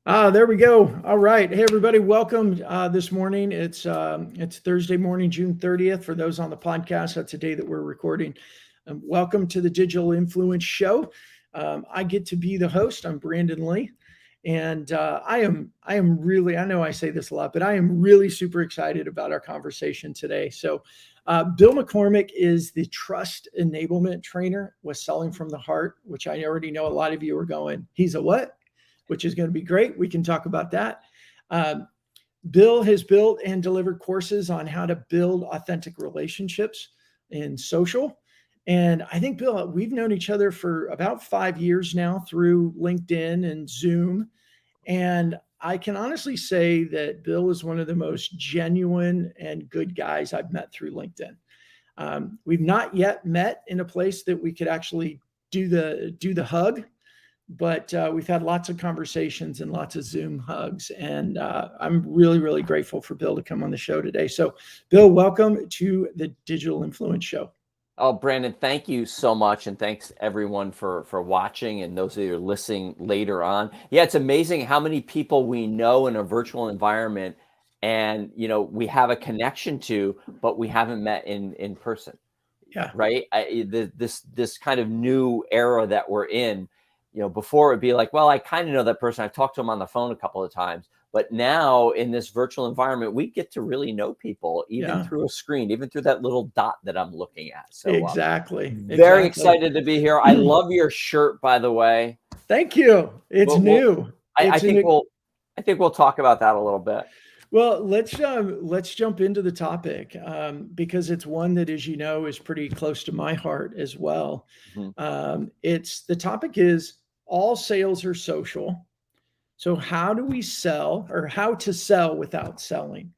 There we go. All right. Hey, everybody. Welcome this morning. It's Thursday morning, June 30th. For those on the podcast, that's the day that we're recording. Welcome to the Digital Influence Show. I get to be the host. I'm Brandon Lee. And I am really, I know I say this a lot, but I am really super excited about our conversation today. Bill McCormick is the trust enablement trainer with Selling from the Heart, which I already know a lot of you are going, he's a what? Which is going to be great. We can talk about that. Um, Bill has built and delivered courses on how to build authentic relationships in social. And I think, Bill, we've known each other for about 5 years now through LinkedIn and Zoom. And I can honestly say that Bill is one of the most genuine and good guys I've met through LinkedIn. We've not yet met in a place that we could actually do the hug, but we've had lots of conversations and lots of Zoom hugs. And I'm really, really grateful for Bill to come on the show today. So, Bill, welcome to the Digital Influence Show. Oh, Brandon, thank you so much, and thanks everyone for watching and those that are listening later on. Yeah, it's amazing how many people we know in a virtual environment, and we have a connection to, but we haven't met in person. Yeah. Right? This kind of new era that we're in. Before it'd be like, well, I kind of know that person. I've talked to them on the phone a couple of times. But now in this virtual environment, we get to really know people, even Yeah. through a screen, even through that little dot that I'm looking at. So Exactly. very Exactly. excited to be here. I love your shirt, by the way. Thank you. It's We'll, new. I It's think an we'll talk about that a little bit. Well, let's jump into the topic because it's one that, as you know, is pretty close to my heart as well. Mhm. It's the topic is all sales are social. So how do we sell, or how to sell without selling?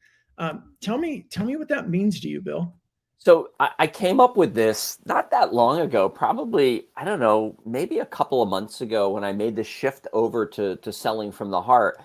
Tell me what that means to you, Bill. So I came up with this not that long ago, probably, I don't know, maybe a couple of months ago when I made the shift over to selling from the heart.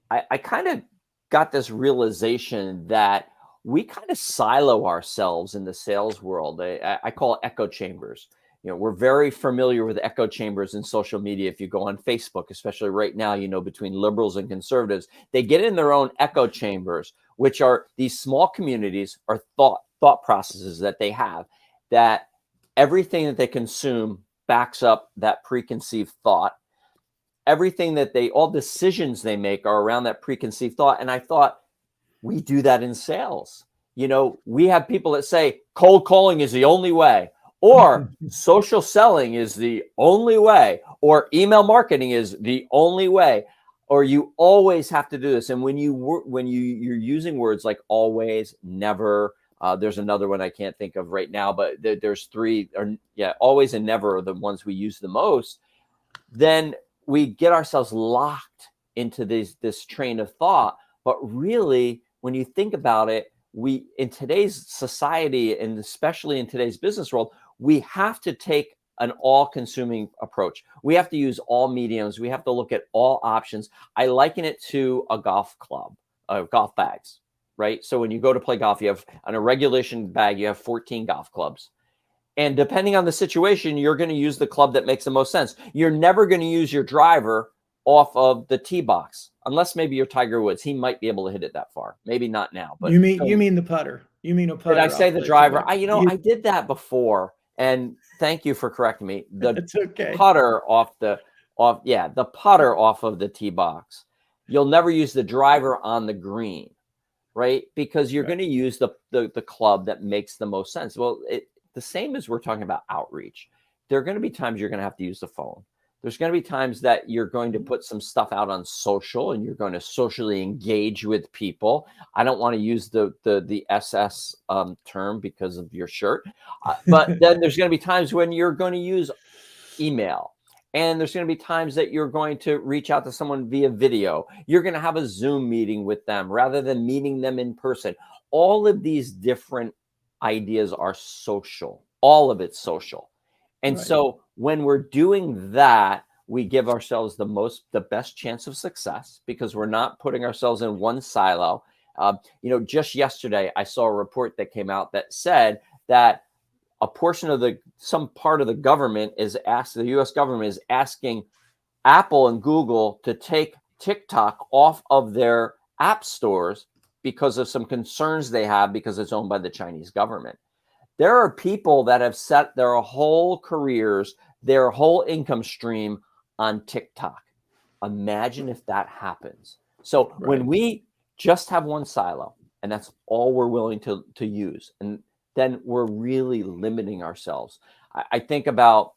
I kind of got this realization that we kind of silo ourselves in the sales world. I call it echo chambers. We're very familiar with echo chambers in social media. If you go on Facebook, especially right now, between liberals and conservatives, they get in their own echo chambers, which are these small communities or thought processes that they have, that everything that they consume backs up that preconceived thought. Everything that all decisions they make are around that preconceived thought. And I thought, we do that in sales. We have people that say cold calling is the only way, or social selling is the only way, or email marketing is the only way, or you always have to do this. And you're using words like always, never, there's another one I can't think of right now, but there's three, or always and never are the ones we use the most. Then we get ourselves locked into this train of thought. But really, when you think about it, we, in today's society, and especially in today's business world, we have to take an all-consuming approach. We have to use all mediums. We have to look at all options. I liken it to a golf club, golf bags, right? So when you go to play golf, you have on a regulation bag, you have 14 golf clubs. And depending on the situation, you're going to use the club that makes the most sense. You're never going to use your driver off of the tee box, unless maybe you're Tiger Woods. He might be able to hit it that far. Maybe not now, but You mean the putter? You mean a did I putter say off the the tee driver? box? I did that before, and thank you for correcting me. The It's okay. putter the putter off of the tee box. You'll never use the driver on the green, right? Because you're Right. going to use the club that makes the most sense. Well, the same as we're talking about outreach. There are going to be times you're going to have to use the phone. There's going to be times that you're going to put some stuff out on social and you're going to socially engage with people. I don't want to use the SS term because of your shirt. But then there's going to be times when you're going to use email. And there's going to be times that you're going to reach out to someone via video. You're going to have a Zoom meeting with them rather than meeting them in person. All of these different ideas are social. All of it's social. And Right. so when we're doing that, we give ourselves the best chance of success because we're not putting ourselves in one silo. Just yesterday, I saw a report that came out that said that a portion of some part of the government the U.S. government is asking Apple and Google to take TikTok off of their app stores because of some concerns they have because it's owned by the Chinese government. There are people that have set their whole careers, their whole income stream on TikTok. Imagine if that happens. So when we just have one silo and that's all we're willing to use, and then we're really limiting ourselves. I think about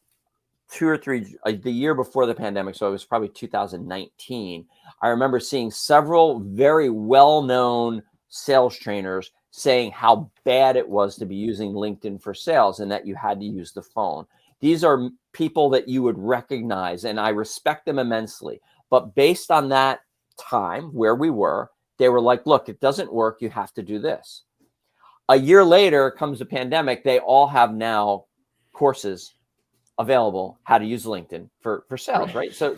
2 or 3, the year before the pandemic, so it was probably 2019. I remember seeing several very well-known sales trainers saying how bad it was to be using LinkedIn for sales and that you had to use the phone. These are people that you would recognize, and I respect them immensely. But based on that time where we were, they were like, look, it doesn't work. You have to do this. A year later comes the pandemic. They all have now courses available how to use LinkedIn for sales, right? So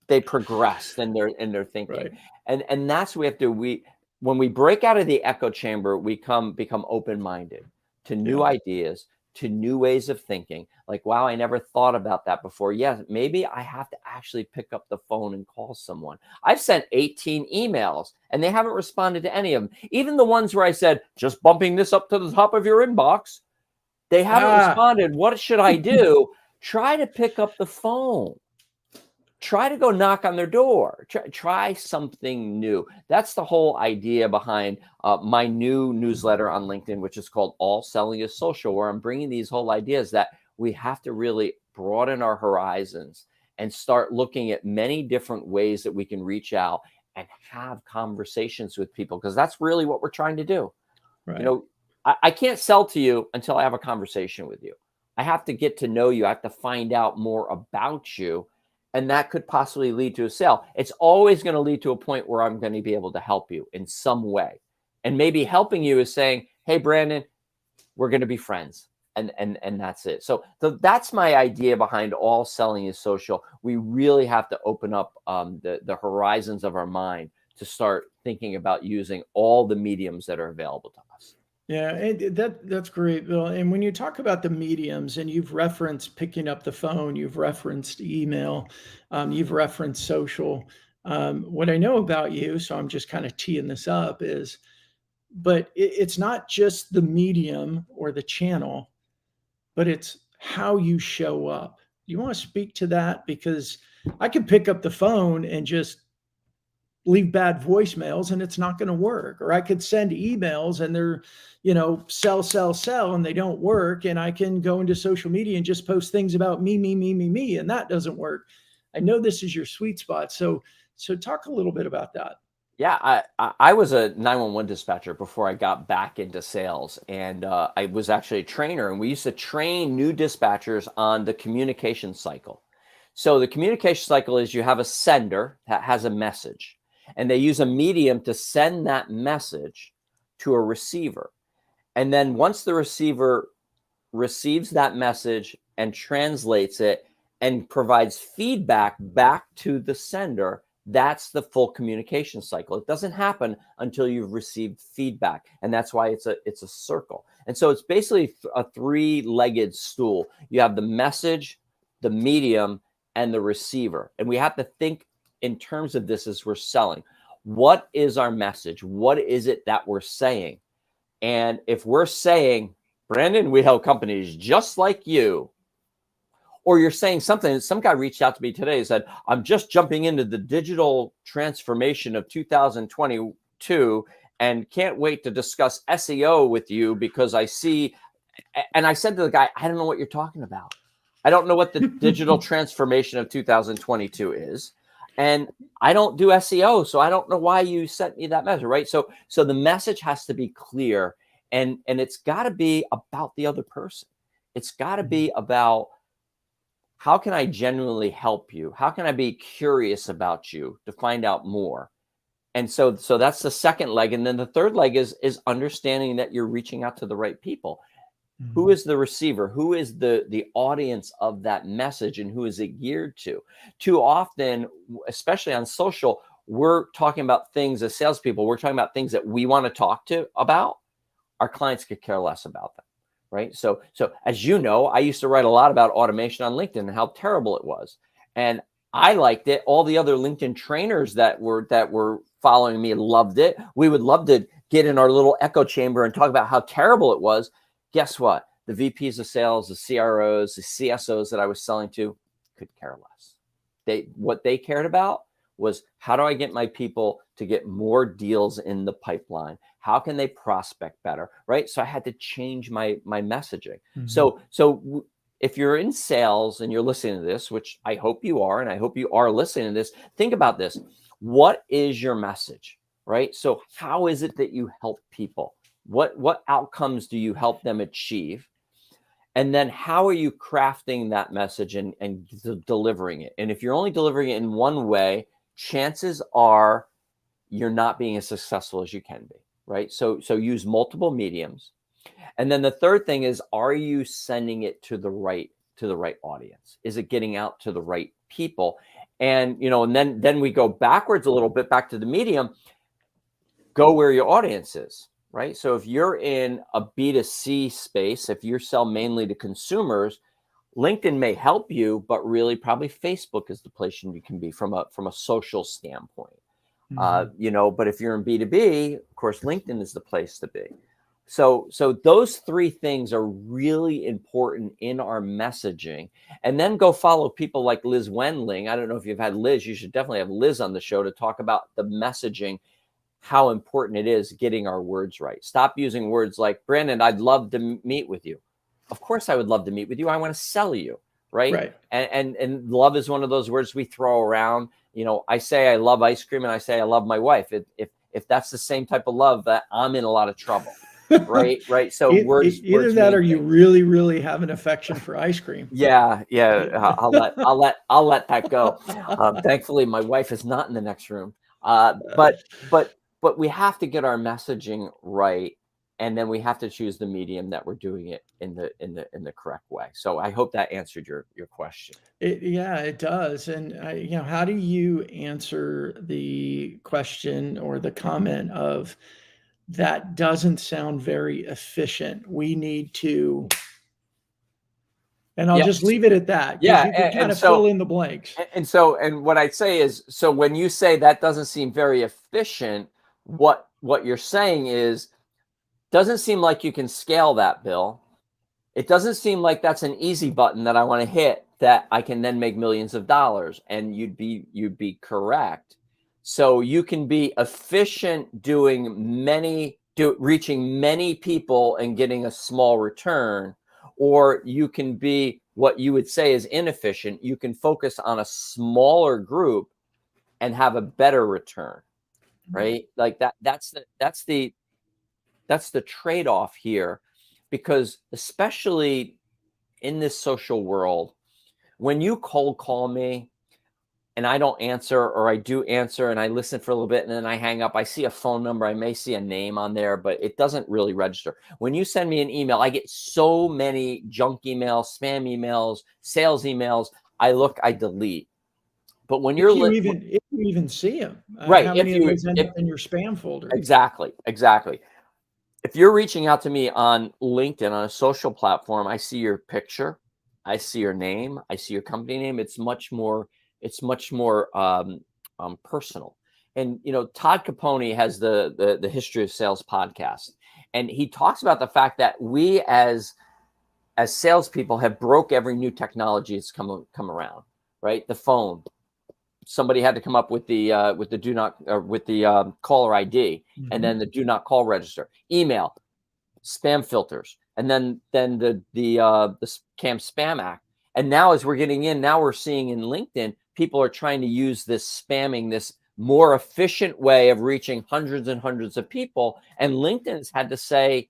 they progressed in their thinking, and that's what we have to. When we break out of the echo chamber, we become open-minded to new ideas, to new ways of thinking. Like, wow, I never thought about that before. Yeah, maybe I have to actually pick up the phone and call someone. I've sent 18 emails and they haven't responded to any of them. Even the ones where I said, just bumping this up to the top of your inbox. They haven't responded. What should I do? Try to pick up the phone. Try to go knock on their door. Try something new. That's the whole idea behind my new newsletter on LinkedIn, which is called All Selling is Social, where I'm bringing these whole ideas that we have to really broaden our horizons and start looking at many different ways that we can reach out and have conversations with people, because that's really what we're trying to do. You know, I can't sell to you until I have a conversation with you. I have to get to know you. I have to find out more about you. And that could possibly lead to a sale. It's always going to lead to a point where I'm going to be able to help you in some way. And maybe helping you is saying, hey, Brandon, we're going to be friends. And that's it. So that's my idea behind All Selling is Social. We really have to open up the horizons of our mind to start thinking about using all the mediums that are available to us. Yeah, and that's great, Bill. And when you talk about the mediums, and you've referenced picking up the phone, you've referenced email, you've referenced social. What I know about you, so I'm just kind of teeing this up, is, but it's not just the medium or the channel, but it's how you show up. You want to speak to that? Because I could pick up the phone and just leave bad voicemails and it's not going to work. Or I could send emails and they're, sell, and they don't work. And I can go into social media and just post things about me, and that doesn't work. I know this is your sweet spot. So talk a little bit about that. Yeah, I was a 911 dispatcher before I got back into sales, and I was actually a trainer, and we used to train new dispatchers on the communication cycle. So the communication cycle is you have a sender that has a message, and they use a medium to send that message to a receiver. And then once the receiver receives that message and translates it and provides feedback back to the sender, that's the full communication cycle. It doesn't happen until you've received feedback. And that's why it's a circle. And so it's basically a three-legged stool. You have the message, the medium, and the receiver. And we have to think in terms of this as we're selling. What is our message? What is it that we're saying? And if we're saying, Brandon, we help companies just like you, or you're saying something, some guy reached out to me today and said, I'm just jumping into the digital transformation of 2022 and can't wait to discuss SEO with you because I see, and I said to the guy, I don't know what you're talking about. I don't know what the digital transformation of 2022 is. And I don't do SEO, so I don't know why you sent me that message, right? So the message has to be clear, and it's got to be about the other person. It's got to be about, how can I genuinely help you? How can I be curious about you to find out more? And so that's the second leg. And then the third leg is understanding that you're reaching out to the right people. Who is the receiver? Who is the audience of that message, and who is it geared to? Too often, especially on social, we're talking about things as salespeople. We're talking about things that we want to talk to about. Our clients could care less about them, right? So as you know, I used to write a lot about automation on LinkedIn and how terrible it was. And I liked it. All the other LinkedIn trainers that were following me loved it. We would love to get in our little echo chamber and talk about how terrible it was. Guess what? The VPs of sales, the CROs, the CSOs that I was selling to could care less. What they cared about was, how do I get my people to get more deals in the pipeline? How can they prospect better, right? So I had to change my messaging. So if you're in sales and you're listening to this, which I hope you are, and I hope you are listening to this, think about this. What is your message, right? So how is it that you help people? What outcomes do you help them achieve? And then how are you crafting that message and delivering it? And if you're only delivering it in one way, chances are you're not being as successful as you can be, right? So use multiple mediums. And then the third thing is, are you sending it to the right audience? Is it getting out to the right people? And and then we go backwards a little bit, back to the medium. Go where your audience is, right? So if you're in a B2C space, if you sell mainly to consumers, LinkedIn may help you, but really probably Facebook is the place you can be from a social standpoint. But if you're in B2B, of course, LinkedIn is the place to be. So those three things are really important in our messaging. And then go follow people like Liz Wendling. I don't know if you've had Liz. You should definitely have Liz on the show to talk about the messaging, how important it is getting our words right. Stop using words like, Brandon, I'd love to meet with you. Of course I would love to meet with you. I want to sell you, right? And love is one of those words we throw around. I say I love ice cream and I say I love my wife. If that's the same type of love, that I'm in a lot of trouble. Right. So either that, or you really, really have an affection for ice cream. Yeah. I'll let that go. Thankfully, my wife is not in the next room. But we have to get our messaging right, and then we have to choose the medium that we're doing it in the correct way. So I hope that answered your question. It does. And how do you answer the question or the comment of, that doesn't sound very efficient? We need to, and I'll just leave it at that. Yeah, you can kind of fill in the blanks. And what I'd say is, so when you say that doesn't seem very efficient, what you're saying is, doesn't seem like you can scale that, Bill. It doesn't seem like that's an easy button that I want to hit that I can then make millions of dollars. And you'd be correct. So you can be efficient reaching many people and getting a small return, or you can be what you would say is inefficient. You can focus on a smaller group and have a better return, right? Like that's the trade-off here, because especially in this social world, when you cold call me and I don't answer, or I do answer and I listen for a little bit and then I hang up, I see a phone number, I may see a name on there, but it doesn't really register. When you send me an email, I get so many junk emails, spam emails, sales emails. I delete. But when if you even see them, right? How many of those end up in your spam folder? Exactly. If you're reaching out to me on LinkedIn, on a social platform, I see your picture, I see your name, I see your company name. It's much more personal. And Todd Capone has the History of Sales podcast, and he talks about the fact that we as salespeople have broke every new technology that's come around, right? The phone. Somebody had to come up with the do not with the caller ID, and then the do not call register, email, spam filters, and then the Spam Act. And now as we're getting in, now we're seeing in LinkedIn, people are trying to use this spamming, this more efficient way of reaching hundreds and hundreds of people. And LinkedIn's had to say,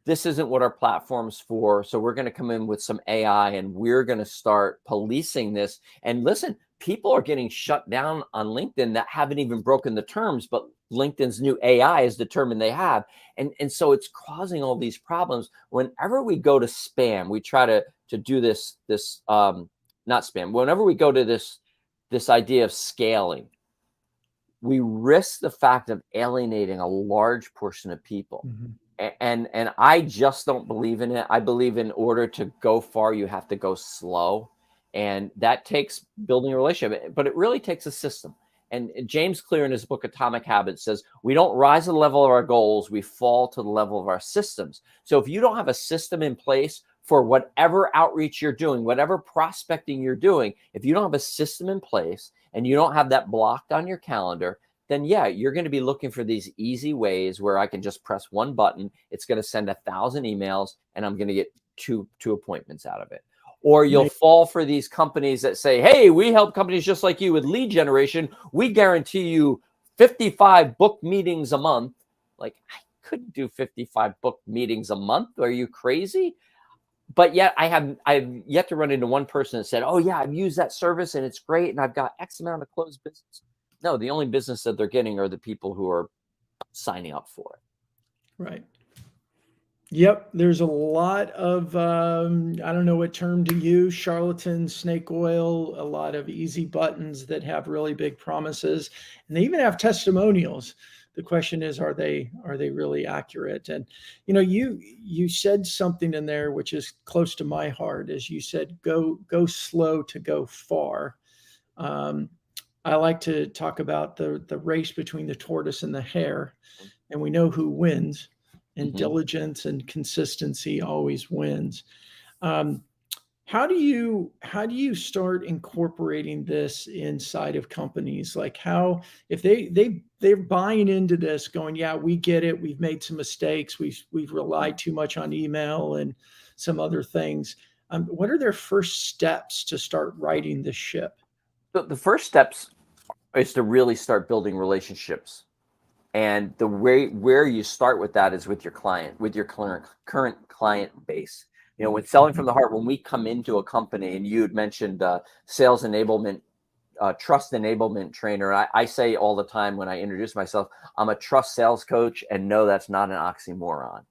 this isn't what our platform's for. So we're going to come in with some AI and we're going to start policing this. And listen, people are getting shut down on LinkedIn that haven't even broken the terms, but LinkedIn's new AI has determined they have. And so it's causing all these problems. Whenever we go to spam, we try to do this not spam. Whenever we go to this idea of scaling, we risk the fact of alienating a large portion of people. And I just don't believe in it. I believe in order to go far, you have to go slow. And that takes building a relationship, but it really takes a system. And James Clear in his book, Atomic Habits, says, we don't rise to the level of our goals, we fall to the level of our systems. So if you don't have a system in place for whatever outreach you're doing, whatever prospecting you're doing, if you don't have a system in place and you don't have that blocked on your calendar, then yeah, you're going to be looking for these easy ways where I can just press one button. It's going to send 1,000 emails and I'm going to get two appointments out of it. Or you'll fall for these companies that say, hey, we help companies just like you with lead generation. We guarantee you 55 book meetings a month. Like, I couldn't do 55 book meetings a month. Are you crazy? But yet I've yet to run into one person that said, oh yeah, I've used that service and it's great. And I've got X amount of closed business. No, the only business that they're getting are the people who are signing up for it. Right. Yep, there's a lot of I don't know what term to use, charlatan, snake oil, a lot of easy buttons that have really big promises, and they even have testimonials. The question is, are they really accurate? And you said something in there which is close to my heart, as you said, go slow to go far. I like to talk about the race between the tortoise and the hare, and we know who wins. And diligence and consistency always wins. How do you start incorporating this inside of companies? Like, how, if they're buying into this, going, yeah, we get it, we've made some mistakes, we've relied too much on email and some other things. What are their first steps to start righting the ship? The first steps is to really start building relationships. And the way where you start with that is with your client, with your current client base. When selling from the heart, when we come into a company, and you had mentioned sales enablement, trust enablement trainer. I say all the time when I introduce myself, I'm a trust sales coach, and no, that's not an oxymoron.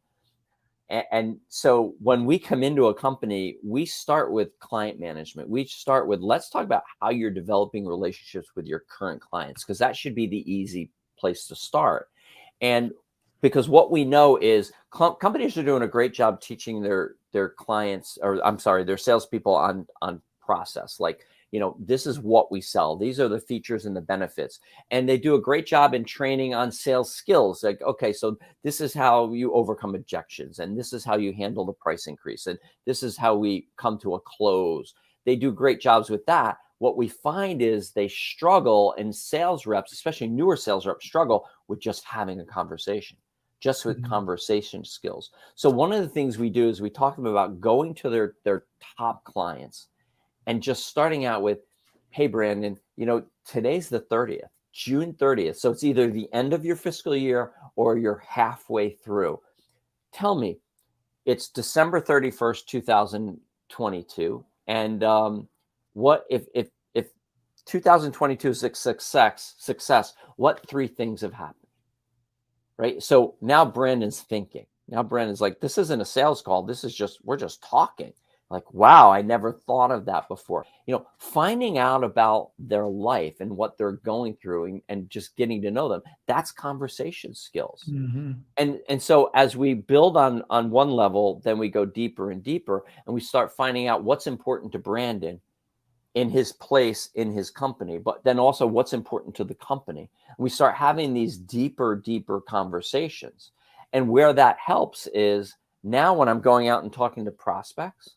And so when we come into a company, we start with client management. We start with, let's talk about how you're developing relationships with your current clients, because that should be the easy place to start. And because what we know is companies are doing a great job teaching their clients, or I'm sorry, their salespeople on process. Like, this is what we sell. These are the features and the benefits. And they do a great job in training on sales skills. Like, okay, so this is how you overcome objections, and this is how you handle the price increase, and this is how we come to a close. They do great jobs with that. What we find is they struggle, and sales reps, especially newer sales reps, struggle with just having a conversation, just with conversation skills. So one of the things we do is we talk to them about going to their top clients and just starting out with, hey, Brandon, today's the 30th, June 30th. So it's either the end of your fiscal year or you're halfway through. Tell me, it's December 31st, 2022. And what if 2022 is a success, what three things have happened? Right? So now Brandon's thinking. Now Brandon's like, this isn't a sales call. This is we're just talking. Like, wow, I never thought of that before. Finding out about their life and what they're going through and just getting to know them, that's conversation skills. And so as we build on one level, then we go deeper and deeper, and we start finding out what's important to Brandon in his place in his company, but then also what's important to the company. And we start having these deeper conversations. And where that helps is now when I'm going out and talking to prospects,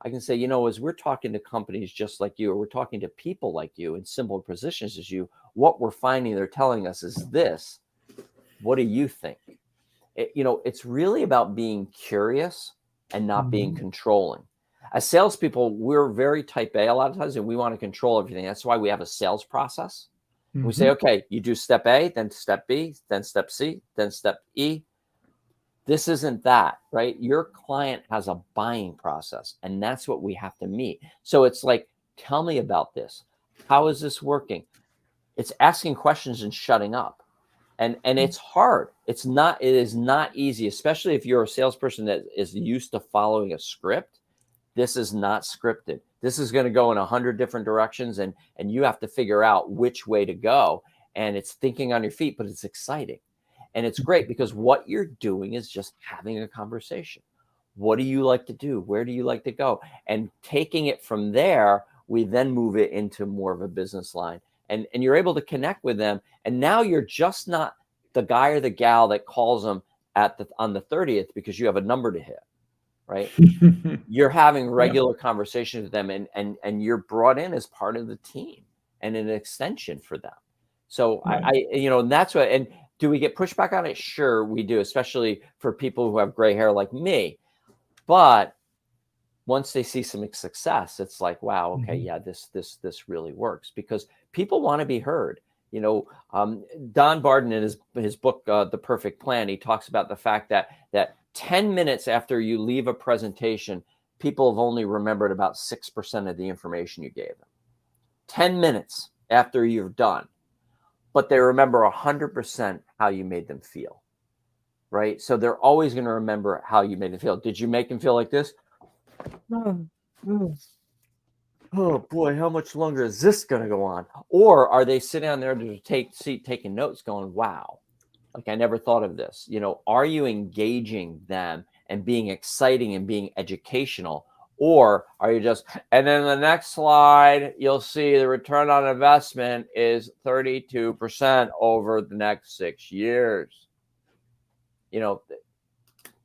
I can say, as we're talking to companies just like you, or we're talking to people like you in similar positions as you, what we're finding they're telling us is this. What do you think? It's really about being curious and not being controlling. As salespeople, we're very type A a lot of times, and we want to control everything. That's why we have a sales process. We say, okay, you do step A, then step B, then step C, then step E. This isn't that, right? Your client has a buying process, and that's what we have to meet. So it's like, tell me about this. How is this working? It's asking questions and shutting up. And it's hard. It is not easy, especially if you're a salesperson that is used to following a script. This is not scripted. This is going to go in 100 different directions, and you have to figure out which way to go. And it's thinking on your feet, but it's exciting. And it's great because what you're doing is just having a conversation. What do you like to do? Where do you like to go? And taking it from there, we then move it into more of a business line, and you're able to connect with them. And now you're just not the guy or the gal that calls them on the 30th because you have a number to hit, right? You're having regular conversations with them, and you're brought in as part of the team and an extension for them. So and that's what. And do we get pushback on it? Sure, we do, especially for people who have gray hair like me. But once they see some success, it's like, wow, okay, yeah, this really works, because people want to be heard. Don Barden, in his book, The Perfect Plan, he talks about the fact that 10 minutes after you leave a presentation, people have only remembered about 6% of the information you gave them. 10 minutes after you're done, but they remember 100% how you made them feel, right? So they're always going to remember how you made them feel. Did you make them feel like this? Oh boy, how much longer is this going to go on? Or are they sitting down there to taking notes going, wow, like I never thought of this. Are you engaging them and being exciting and being educational? Or are you just, and then the next slide, you'll see the return on investment is 32% over the next 6 years.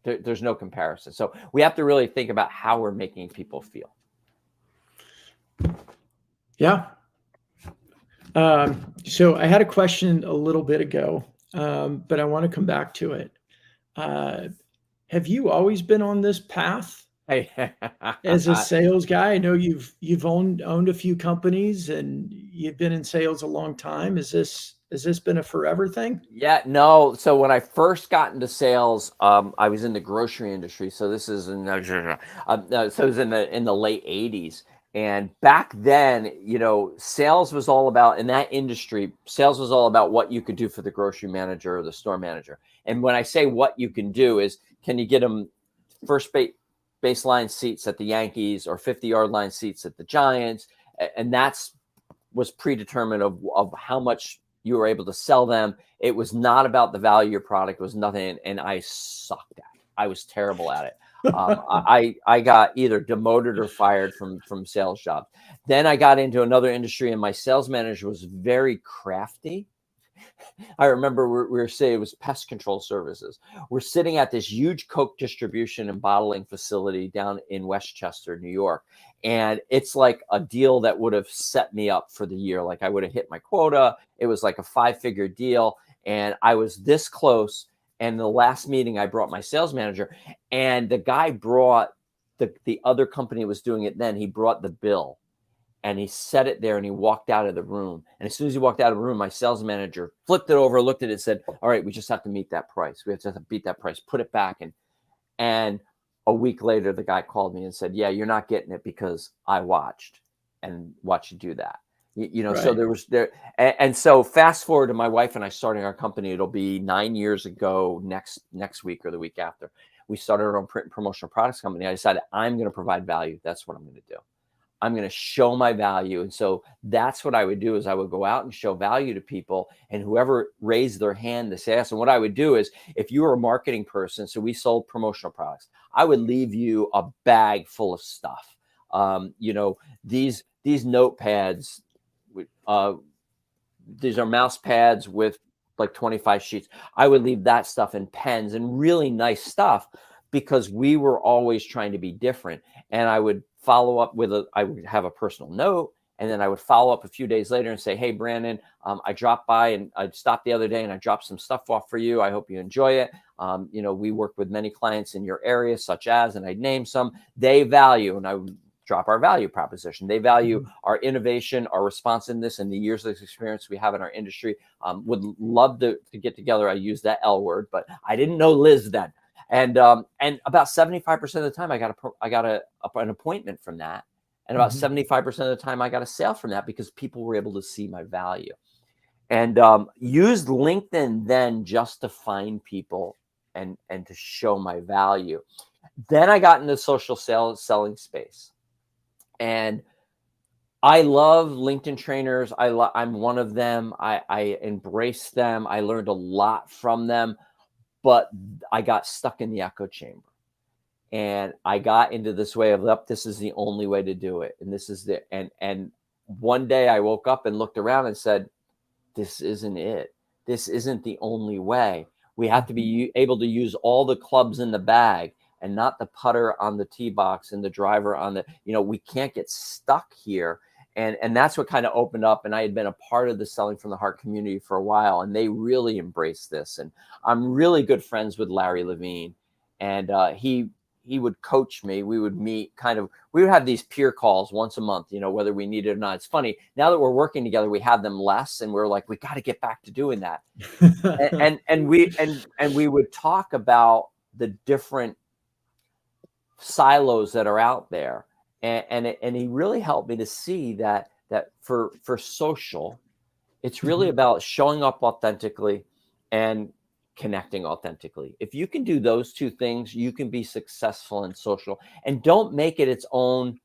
There's no comparison. So we have to really think about how we're making people feel. Yeah. So I had a question a little bit ago, but I want to come back to it. Have you always been on this path as a sales guy? I know you've owned a few companies and you've been in sales a long time. Has this been a forever thing? Yeah, no. So when I first got into sales, I was in the grocery industry. So this is in it was in the late 80s. And back then, sales was all about, in that industry, sales was all about what you could do for the grocery manager or the store manager. And when I say what you can do is, can you get them first baseline seats at the Yankees or 50-yard line seats at the Giants? And was predetermined of how much you were able to sell them. It was not about the value of your product. It was nothing. And I sucked at it. I was terrible at it. I got either demoted or fired from sales jobs. Then I got into another industry, and my sales manager was very crafty. I remember we were saying it was pest control services. We're sitting at this huge Coke distribution and bottling facility down in Westchester, New York. And it's like a deal that would have set me up for the year. Like I would have hit my quota. It was like a 5-figure deal. And I was this close. And the last meeting, I brought my sales manager, and the guy brought the other company was doing it then. He brought the bill, and he set it there, and he walked out of the room. And as soon as he walked out of the room, my sales manager flipped it over, looked at it, and said, all right, we just have to meet that price. We have to beat that price, put it back. And a week later, the guy called me and said, yeah, you're not getting it because I watched you do that. Right. So there was there. And so fast forward to my wife and I starting our company. It'll be 9 years ago next week or the week after. We started our own print and promotional products company. I decided I'm going to provide value. That's what I'm going to do. I'm going to show my value. And so that's what I would do is I would go out and show value to people, and whoever raised their hand to say yes. And what I would do is, if you were a marketing person, so we sold promotional products, I would leave you a bag full of stuff. These notepads, these are mouse pads with like 25 sheets. I would leave that stuff in pens and really nice stuff, because we were always trying to be different. And I would follow up I would have a personal note, and then I would follow up a few days later and say, hey, Brandon, I dropped by and I stopped the other day and I dropped some stuff off for you. I hope you enjoy it. We work with many clients in your area, such as, and I'd name some, they value, and I would drop our value proposition. They value our innovation, our responsiveness, and the years of experience we have in our industry. Would love to get together. I use that L word, but I didn't know Liz then. And about 75% of the time, I got an appointment from that. And about 75% of the time, I got a sale from that, because people were able to see my value. And used LinkedIn then just to find people and to show my value. Then I got into social selling space. And I love LinkedIn trainers. I'm one of them. I embrace them. I learned a lot from them, but I got stuck in the echo chamber. And I got into this way of, this is the only way to do it. And this is and one day I woke up and looked around and said, this isn't it. This isn't the only way. We have to be able to use all the clubs in the bag and not the putter on the tee box and the driver on the, we can't get stuck here. And that's what kind of opened up. And I had been a part of the Selling from the Heart community for a while, and they really embraced this. And I'm really good friends with Larry Levine, and he would coach me. We would meet we would have these peer calls once a month, whether we need it or not. It's funny. Now that we're working together, we have them less, and we're like, we got to get back to doing that. and we would talk about the different silos that are out there. And he really helped me to see that for social, it's really about showing up authentically and connecting authentically. If you can do those two things, you can be successful in social. And don't make it its own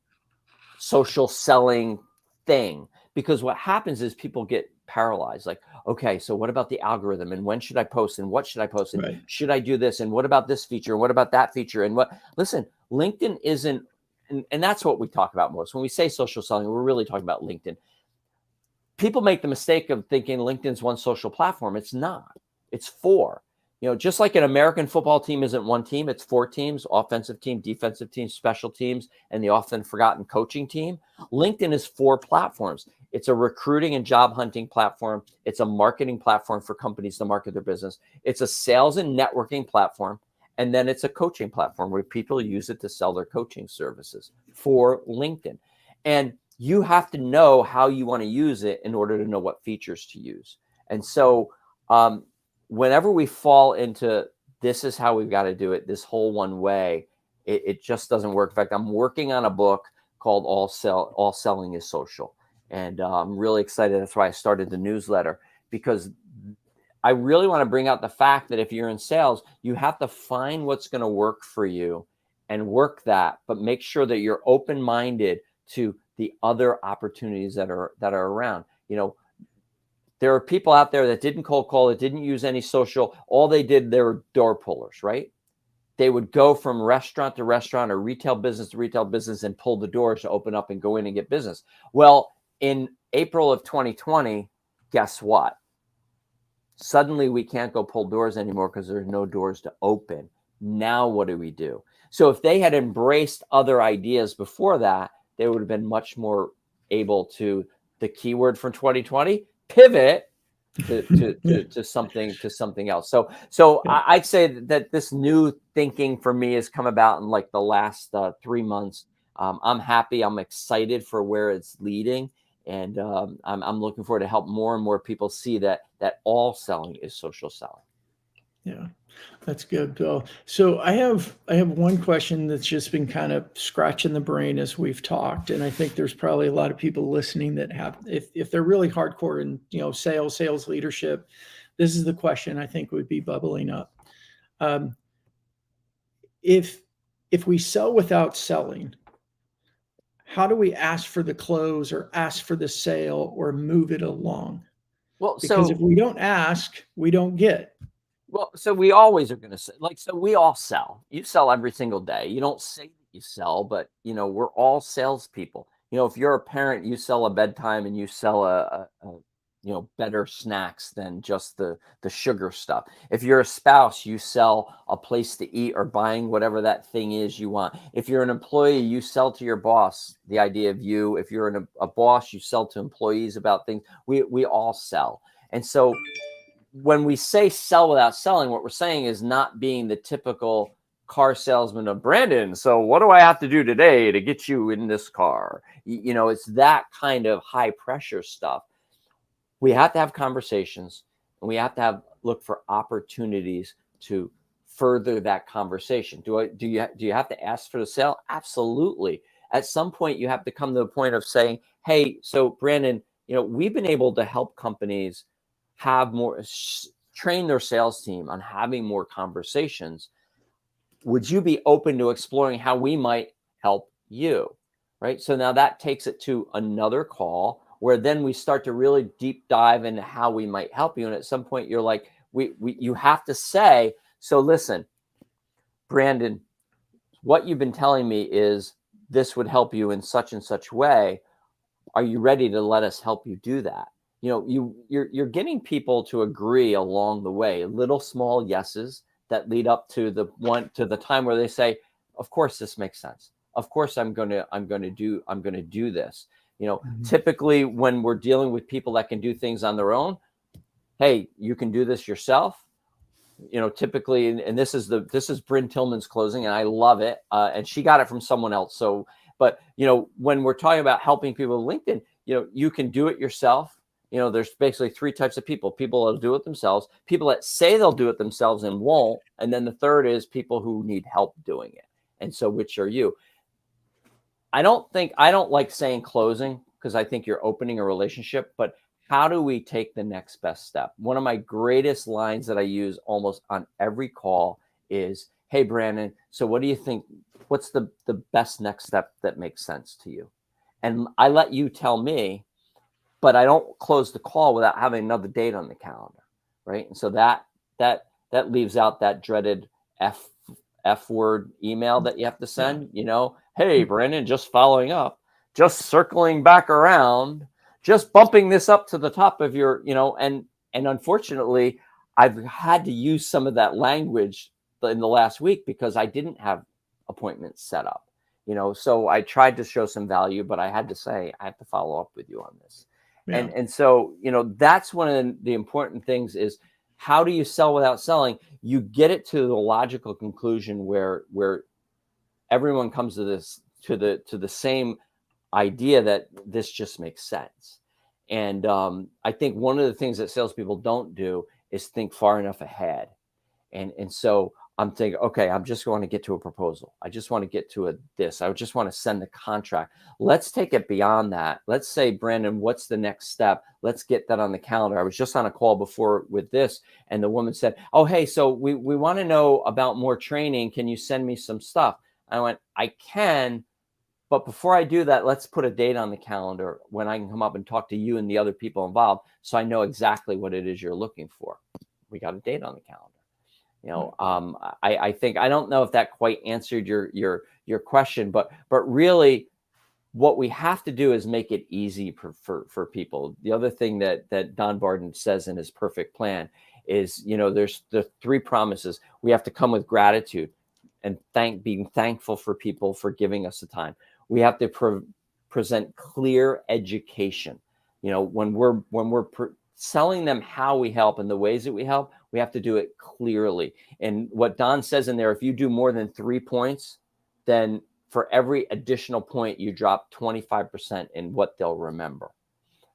social selling thing, because what happens is people get paralyzed. Like, okay, so what about the algorithm, and when should I post, and what should I post, and Right. should I do this, and what about this feature, and what about that feature, and listen, LinkedIn isn't, and that's what we talk about most when we say social selling. We're really talking about LinkedIn. People make the mistake of thinking LinkedIn's one social platform. It's not. It's four. Just like an American football team isn't one team, it's four teams: offensive team, defensive team, special teams, and the often forgotten coaching team. LinkedIn is four platforms. It's a recruiting and job hunting platform. It's a marketing platform for companies to market their business. It's a sales and networking platform. And then it's a coaching platform where people use it to sell their coaching services for LinkedIn. And you have to know how you want to use it in order to know what features to use. And so whenever we fall into this is how we've got to do it, this whole one way, it just doesn't work. In fact, I'm working on a book called All Selling is Social. And I'm really excited. That's why I started the newsletter, because I really want to bring out the fact that if you're in sales, you have to find what's going to work for you and work that, but make sure that you're open-minded to the other opportunities that are around. There are people out there that didn't cold call, that didn't use any social. All they did, they were door pullers, right? They would go from restaurant to restaurant or retail business to retail business and pull the doors to open up and go in and get business. Well, in April of 2020, guess what? Suddenly we can't go pull doors anymore because there's no doors to open. Now what do we do? So if they had embraced other ideas before that, they would have been much more able to, the keyword from 2020, pivot to something else. So Yeah. I'd say that this new thinking for me has come about in like the last 3 months. I'm happy. I'm excited for where it's leading. And I'm looking forward to help more and more people see that all selling is social selling. Yeah, that's good, Bill. So I have one question that's just been kind of scratching the brain as we've talked, and I think there's probably a lot of people listening that have, if they're really hardcore in sales leadership, this is the question I think would be bubbling up. If we sell without selling, how do we ask for the close or ask for the sale or move it along? Well, Because so if we don't ask, we don't get. so we always are going to say, so we all sell. You sell every single day. You don't say that you sell, but we're all salespeople. If you're a parent, you sell a bedtime and you sell a better snacks than just the sugar stuff. If you're a spouse, you sell a place to eat or buying whatever that thing is you want. If you're an employee, you sell to your boss the idea of you. If you're a boss, you sell to employees about things. We all sell. And so when we say sell without selling, what we're saying is not being the typical car salesman of, Brandon, so what do I have to do today to get you in this car? It's that kind of high pressure stuff. We have to have conversations, and we have to look for opportunities to further that conversation. Do you have to ask for the sale? Absolutely. At some point, you have to come to the point of saying, hey, so Brandon, we've been able to help companies have more, train their sales team on having more conversations. Would you be open to exploring how we might help you? Right. So now that takes it to another call where then we start to really deep dive into how we might help you. And at some point you're like, you have to say, so listen, Brandon, what you've been telling me is this would help you in such and such way. Are you ready to let us help you do that? You're getting people to agree along the way, little small yeses that lead up to the time where they say, of course this makes sense. Of course I'm going to do this. Typically when we're dealing with people that can do things on their own, hey, you can do this yourself. Typically, and this is Bryn Tillman's closing, and I love it. And she got it from someone else. So, but when we're talking about helping people with LinkedIn, you can do it yourself. There's basically three types of people: people that'll do it themselves, people that say they'll do it themselves and won't, and then the third is people who need help doing it. And so, which are you? I don't like saying closing because I think you're opening a relationship, but how do we take the next best step? One of my greatest lines that I use almost on every call is, hey, Brandon, so what do you think? What's the best next step that makes sense to you? And I let you tell me, but I don't close the call without having another date on the calendar, right? And so that leaves out that dreaded F word email that you have to send, hey, Brandon, just following up, just circling back around, just bumping this up to the top of your, and unfortunately, I've had to use some of that language in the last week because I didn't have appointments set up, so I tried to show some value, but I had to say, I have to follow up with you on this. Yeah. And so, that's one of the important things is how do you sell without selling? You get it to the logical conclusion where everyone comes to the same idea that this just makes sense. And I think one of the things that salespeople don't do is think far enough ahead. And so I'm thinking, okay, I'm just going to get to a proposal. I just want to get to this. I just want to send the contract. Let's take it beyond that. Let's say, Brandon, what's the next step? Let's get that on the calendar. I was just on a call before with this, and the woman said, oh, hey, so we want to know about more training. Can you send me some stuff? I went, I can. But before I do that, let's put a date on the calendar when I can come up and talk to you and the other people involved so I know exactly what it is you're looking for. We got a date on the calendar. I think, I don't know if that quite answered your question, but really what we have to do is make it easy for people. The other thing that Don Barden says in his perfect plan is, there's the three promises. We have to come with gratitude and being thankful for people for giving us the time. We have to present clear education. When we're selling them how we help and the ways that we help, we have to do it clearly. And what Don says in there, if you do more than 3 points, then for every additional point, you drop 25% in what they'll remember.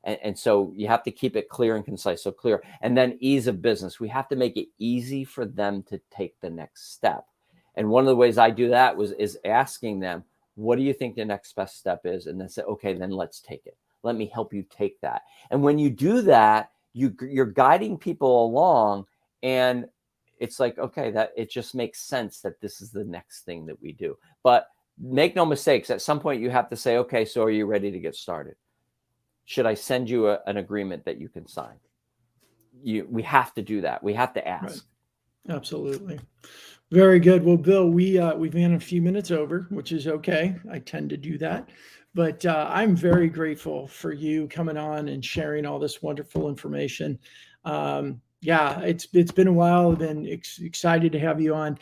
And so you have to keep it clear and concise. So clear. And then ease of business. We have to make it easy for them to take the next step. And one of the ways I do that is asking them, what do you think the next best step is? And then say, okay, then let's take it. Let me help you take that. And when you do that, you're guiding people along, and it's like, okay, that it just makes sense that this is the next thing that we do. But make no mistakes. At some point, you have to say, okay, so are you ready to get started? Should I send you an agreement that you can sign? We have to do that. We have to ask. Right. Absolutely. Very good. Well, Bill, we've been a few minutes over, which is okay. I tend to do that. But I'm very grateful for you coming on and sharing all this wonderful information. Yeah, it's been a while. I've been excited to have you on.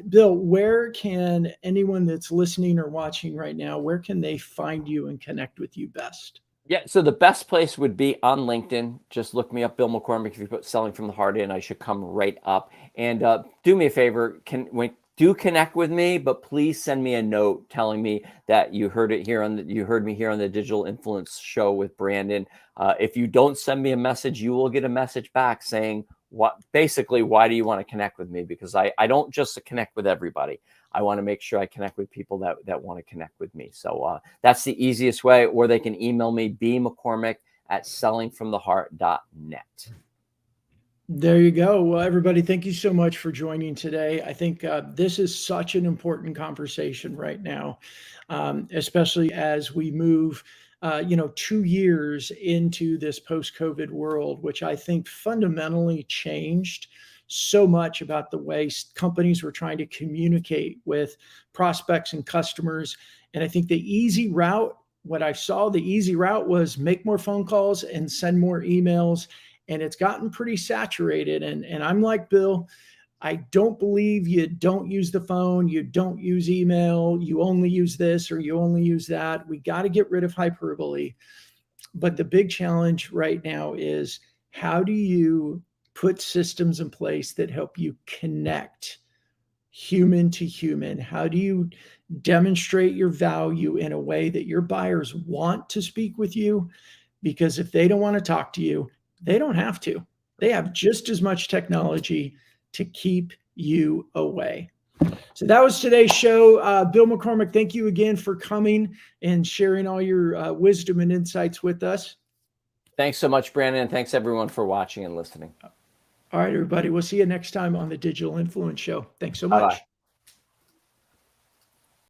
Bill, where can anyone that's listening or watching right now, where can they find you and connect with you best? Yeah, so the best place would be on LinkedIn. Just look me up, Bill McCormick. If you put Selling from the Heart in, I should come right up. And do me a favor, do connect with me, but please send me a note telling me that you heard me here on the Digital Influence Show with Brandon. If you don't send me a message, you will get a message back saying, why do you want to connect with me? Because I don't just connect with everybody. I want to make sure I connect with people that want to connect with me. So that's the easiest way, or they can email me, bmccormick@sellingfromtheheart.net. There you go. Well, everybody, thank you so much for joining today. I think this is such an important conversation right now, especially as we move 2 years into this post-COVID world, which I think fundamentally changed so much about the way companies were trying to communicate with prospects and customers. And I think the easy route, what I saw, the easy route was make more phone calls and send more emails. And it's gotten pretty saturated. And I'm like Bill, I don't believe you don't use the phone, you don't use email, you only use this or you only use that. We got to get rid of hyperbole. But the big challenge right now is, how do you put systems in place that help you connect human to human? How do you demonstrate your value in a way that your buyers want to speak with you? Because if they don't want to talk to you, they don't have to. They have just as much technology to keep you away. So that was today's show. Bill McCormick, thank you again for coming and sharing all your wisdom and insights with us. Thanks so much, Brandon. And thanks everyone for watching and listening. All right, everybody. We'll see you next time on the Digital Influence Show. Thanks so much. Bye-bye.